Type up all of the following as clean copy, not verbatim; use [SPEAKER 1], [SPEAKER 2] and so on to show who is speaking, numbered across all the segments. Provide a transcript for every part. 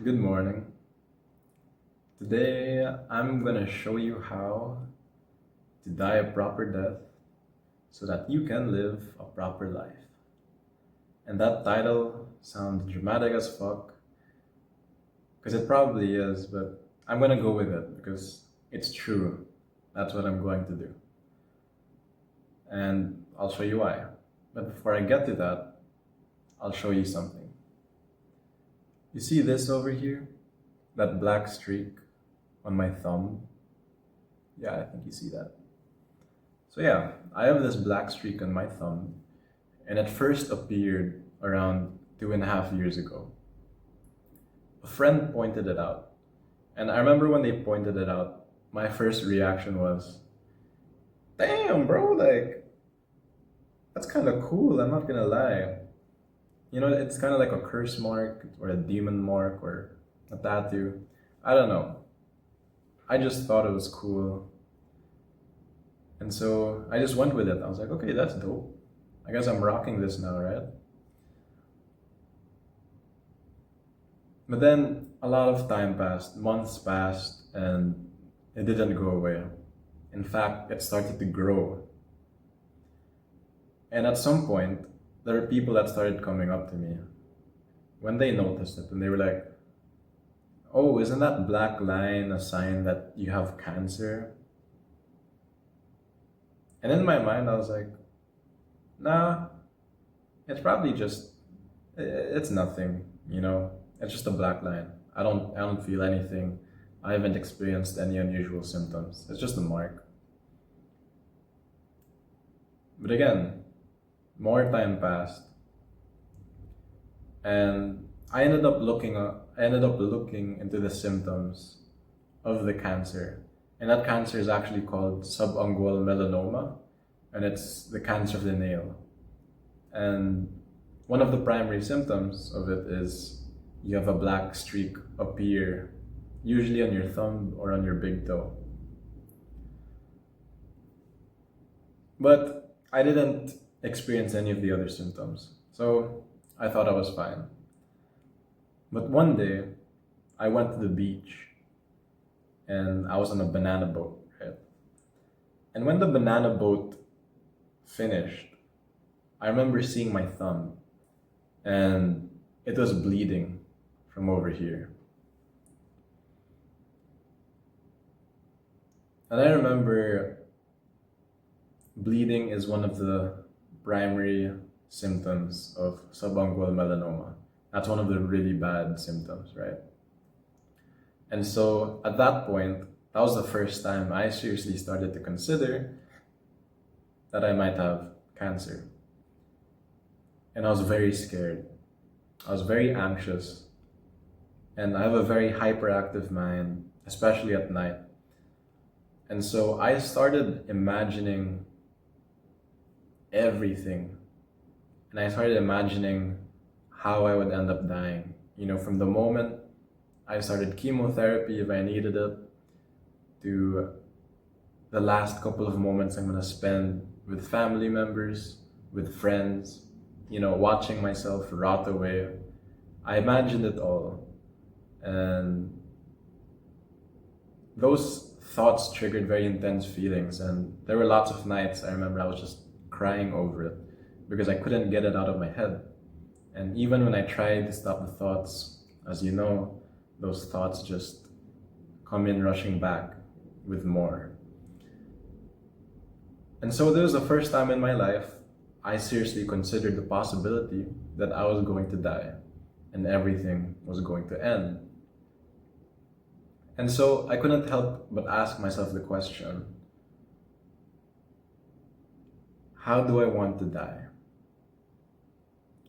[SPEAKER 1] Good morning. Today I'm gonna show you how to die a proper death so that you can live a proper life. And that title sounds dramatic as fuck, because it probably is, but I'm gonna go with it because it's true. That's what I'm going to do. And I'll show you why. But before I get to that, I'll show you something. You see this over here? That black streak on my thumb? Yeah, I think you see that. So yeah, I have this black streak on my thumb, and it first appeared around 2.5 years ago. A friend pointed it out, and I remember when they pointed it out, my first reaction was, "Damn, bro! Like that's kind of cool. I'm not gonna lie. You know, it's kind of like a curse mark or a demon mark or a tattoo. I don't know. I just thought it was cool, and so I just went with it. I was like, okay, that's dope. I guess I'm rocking this now, right?" But then a lot of time passed, months passed, and it didn't go away. In fact, it started to grow. And at some point, there were people that started coming up to me when they noticed it, and they were like, "Oh, isn't that black line a sign that you have cancer?" And in my mind, I was like, "Nah, it's probably just, it's nothing, you know? It's just a black line. I don't feel anything. I haven't experienced any unusual symptoms. It's just a mark." But again, more time passed, and I ended up looking into the symptoms of the cancer. And that cancer is actually called subungual melanoma, and it's the cancer of the nail. And one of the primary symptoms of it is you have a black streak appear, usually on your thumb or on your big toe. But I didn't experience any of the other symptoms, so I thought I was fine. But one day, I went to the beach and I was on a banana boat, right? And when the banana boat finished, I remember seeing my thumb and it was bleeding from over here. And I remember bleeding is one of the primary symptoms of subungual melanoma. That's one of the really bad symptoms, right? And so at that point, that was the first time I seriously started to consider that I might have cancer. And I was very scared. I was very anxious. And I have a very hyperactive mind, especially at night. And so I started imagining everything. And I started imagining how I would end up dying. You know, from the moment I started chemotherapy if I needed it, to the last couple of moments I'm gonna spend with family members, with friends, you know, watching myself rot away. I imagined it all. And those thoughts triggered very intense feelings. And there were lots of nights I remember I was just crying over it because I couldn't get it out of my head. And even when I tried to stop the thoughts, as you know, those thoughts just come in rushing back with more. And so this was the first time in my life I seriously considered the possibility that I was going to die and everything was going to end. And so I couldn't help but ask myself the question, how do I want to die?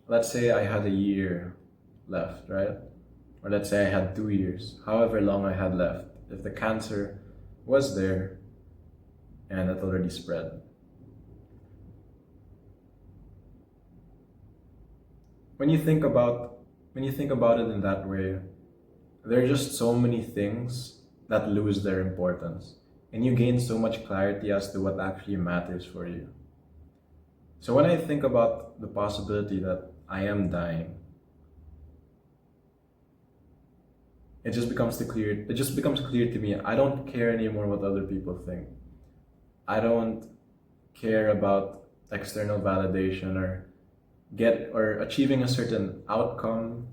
[SPEAKER 1] Let's say I had a year left, right? Or let's say I had 2 years, however long I had left. If the cancer was there and it already spread. When you think about when you think about it in that way, there are just so many things that lose their importance, and you gain so much clarity as to what actually matters for you. So when I think about the possibility that I am dying, it just becomes clear to me. I don't care anymore what other people think. I don't care about external validation or achieving a certain outcome.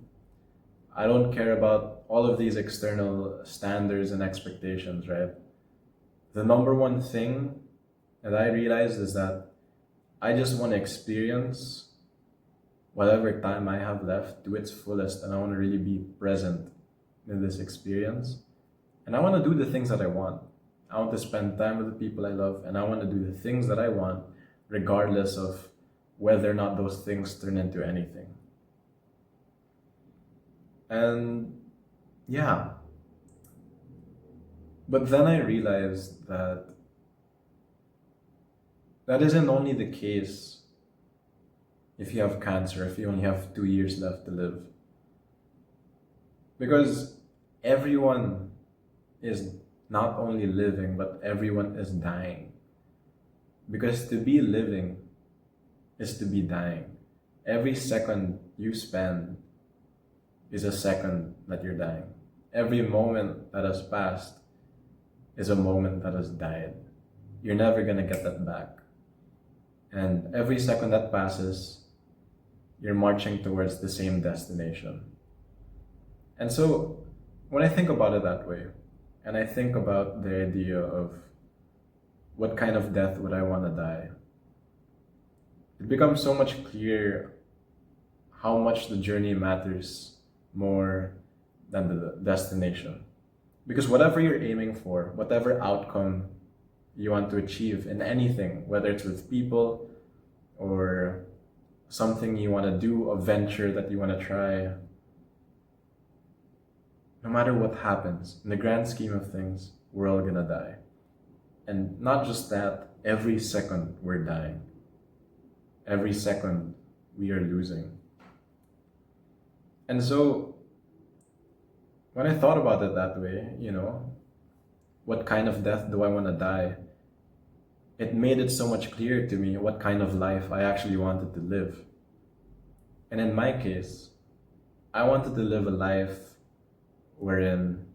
[SPEAKER 1] I don't care about all of these external standards and expectations, right? The number one thing that I realized is that I just want to experience whatever time I have left to its fullest, and I want to really be present in this experience. And I want to do the things that I want. I want to spend time with the people I love, and I want to do the things that I want, regardless of whether or not those things turn into anything. And yeah, but then I realized that that isn't only the case if you have cancer, if you only have 2 years left to live. Because everyone is not only living, but everyone is dying. Because to be living is to be dying. Every second you spend is a second that you're dying. Every moment that has passed is a moment that has died. You're never gonna get that back. And every second that passes, you're marching towards the same destination. And so when I think about it that way, and I think about the idea of what kind of death would I want to die, it becomes so much clearer how much the journey matters more than the destination. Because whatever you're aiming for, whatever outcome you want to achieve in anything, whether it's with people or something you want to do, a venture that you want to try, no matter what happens, in the grand scheme of things, we're all gonna die. And not just that, every second we're dying. Every second we are losing. And so, when I thought about it that way, what kind of death do I want to die? It made it so much clearer to me what kind of life I actually wanted to live. And in my case, I wanted to live a life wherein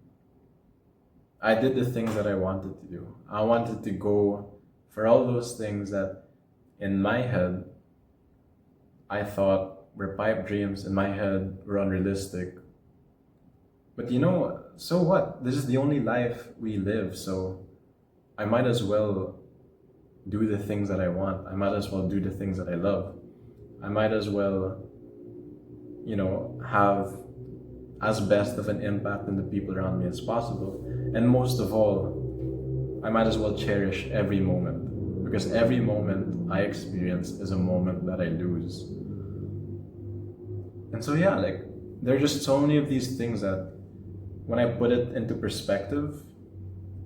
[SPEAKER 1] I did the things that I wanted to do. I wanted to go for all those things that in my head I thought were pipe dreams, in my head were unrealistic. But so what? This is the only life we live, so I might as well do the things that I want. I might as well do the things that I love. I might as well, have as best of an impact on the people around me as possible. And most of all, I might as well cherish every moment, because every moment I experience is a moment that I lose. And so yeah, there are just so many of these things that when I put it into perspective,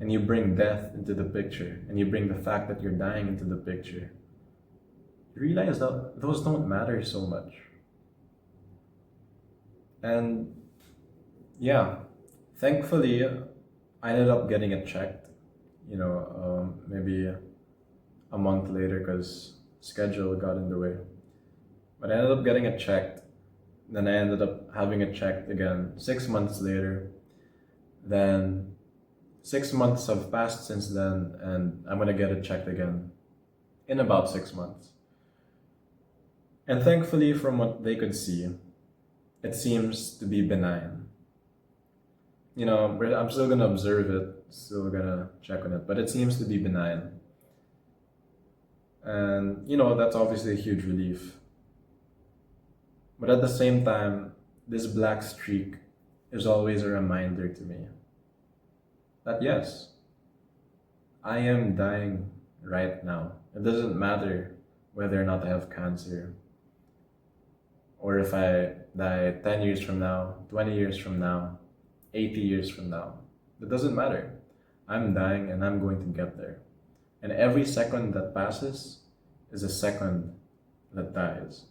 [SPEAKER 1] and you bring death into the picture, and you bring the fact that you're dying into the picture, you realize that those don't matter so much. And yeah, thankfully, I ended up getting it checked, maybe a month later because schedule got in the way. But I ended up getting it checked. Then I ended up having it checked again 6 months later. Then 6 months have passed since then, and I'm gonna get it checked again in about 6 months. And thankfully, from what they could see, it seems to be benign. I'm still gonna observe it, still gonna check on it, but it seems to be benign. And, that's obviously a huge relief. But at the same time, this black streak is always a reminder to me that yes, I am dying right now. It doesn't matter whether or not I have cancer, or if I die 10 years from now, 20 years from now, 80 years from now. It doesn't matter. I'm dying and I'm going to get there. And every second that passes is a second that dies.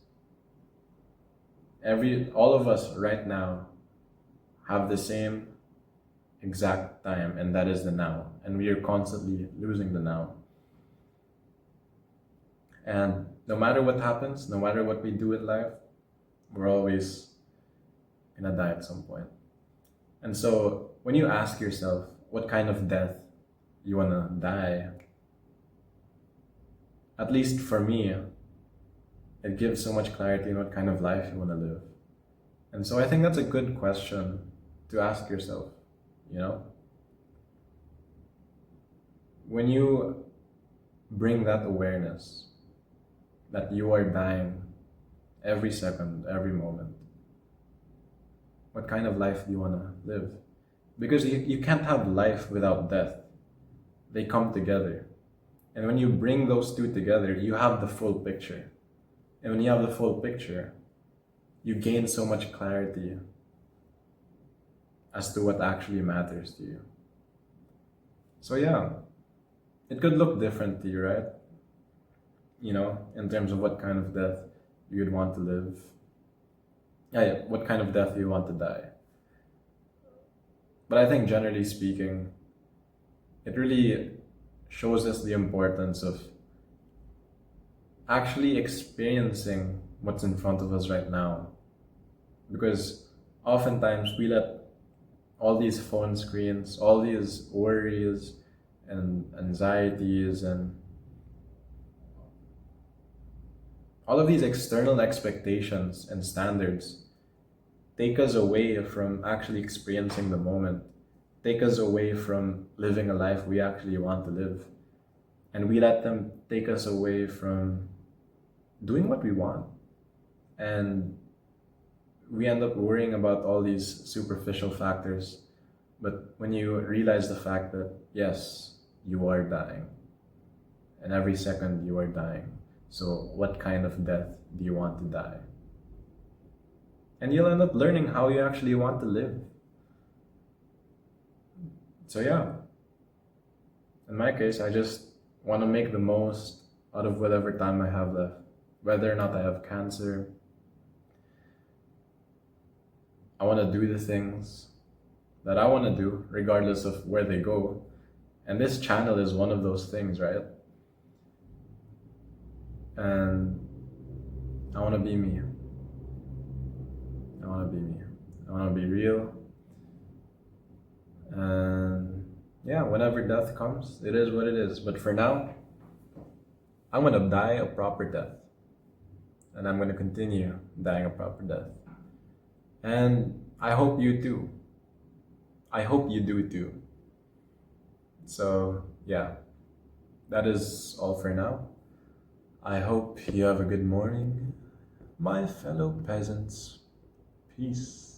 [SPEAKER 1] All of us right now have the same exact time, and that is the now. And we are constantly losing the now. And no matter what happens, no matter what we do in life, we're always gonna die at some point. And so when you ask yourself what kind of death you want to die, at least for me, it gives so much clarity in what kind of life you want to live. And so I think that's a good question to ask yourself, you know? When you bring that awareness that you are dying every second, every moment, what kind of life do you want to live? Because you can't have life without death. They come together. And when you bring those two together, you have the full picture. And when you have the full picture, you gain so much clarity as to what actually matters to you. So yeah, it could look different to you, right? You know, in terms of what kind of death you'd want to live. Yeah, what kind of death you want to die. But I think generally speaking, it really shows us the importance of actually experiencing what's in front of us right now. Because oftentimes we let all these phone screens, all these worries and anxieties and all of these external expectations and standards take us away from actually experiencing the moment, take us away from living a life we actually want to live. And we let them take us away from doing what we want. And we end up worrying about all these superficial factors. But when you realize the fact that, yes, you are dying, and every second you are dying, so what kind of death do you want to die? And you'll end up learning how you actually want to live. So yeah, in my case, I just want to make the most out of whatever time I have left. Whether or not I have cancer, I want to do the things that I want to do, regardless of where they go. And this channel is one of those things, right? And I want to be me. I want to be me. I want to be real. And yeah, whenever death comes, it is what it is. But for now, I'm going to die a proper death. And I'm going to continue dying a proper death. And I hope you too. I hope you do too. So yeah, that is all for now. I hope you have a good morning, my fellow peasants. Peace.